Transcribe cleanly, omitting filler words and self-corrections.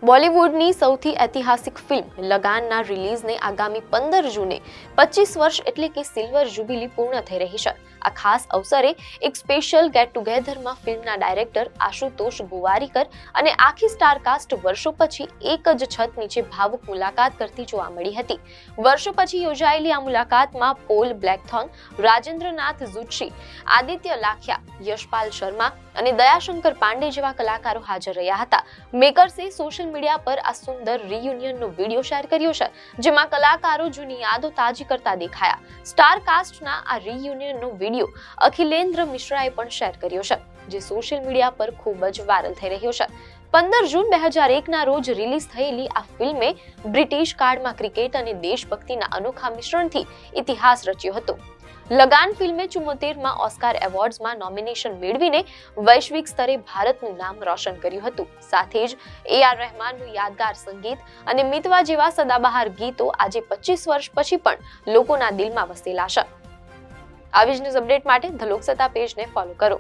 બોલિવૂડની સૌથી ઐતિહાસિક ફિલ્મ લગાનના રિલીઝને આગામી 15 જૂને 25 વર્ષ એટલે કે સિલ્વર જુબિલી પૂર્ણ થઈ રહી છે। આ ખાસ અવસરે એક સ્પેશિયલ ગેટ ટુગેધરમાં ફિલ્મના ડાયરેક્ટર આશુતોષ ગુવારીકર અને આખી સ્ટારકાસ્ટ વર્ષો પછી એક જ છત નીચે ભાવુક મુલાકાત કરતી જોવા મળી હતી। વર્ષો પછી યોજાયેલી આ મુલાકાતમાં પોલ બ્લેકથોર્ન, રાજેન્દ્રનાથ ઝુત્શી, આદિત્ય લાખિયા, યશપાલ શર્મા અને દયાશંકર પાંડે જેવા કલાકારો હાજર રહ્યા હતા। મેકર્સે સોશિયલ મીડિયા પર આ સુંદર રિયુનિયનનો વિડીયો શેર કર્યો છે, જેમાં કલાકારો જૂની યાદો તાજી કરતા દેખાયા। સ્ટાર કાસ્ટના આ રિયુનિયનનો વિડીયો અખિલેન્દ્ર મિશ્રાએ પણ શેર કર્યો છે, જે સોશિયલ મીડિયા પર ખૂબ જ વાયરલ થઈ રહ્યો છે। 15 જૂન 2001ના રોજ રિલીઝ થયેલી આ ફિલ્મે બ્રિટિશ કાળમાં ક્રિકેટ અને દેશભક્તિના અનોખા મિશ્રણથી ઇતિહાસ રચ્યો હતો। લગાન ફિલ્મે 74માં ઓસ્કાર એવોર્ડ્સમાં નોમિનેશન મેળવીને વૈશ્વિક સ્તરે ભારતનું નામ રોશન કર્યું હતું। સાથે જ AR રહેમાનનું યાદગાર સંગીત અને મિતવા જેવા સદાબહાર ગીતો આજે 25 વર્ષ પછી પણ લોકોના દિલમાં વસેલા છે। આવી જ ન્યૂઝ અપડેટ માટે ધ લોકસત્તા પેજને ફોલો કરો।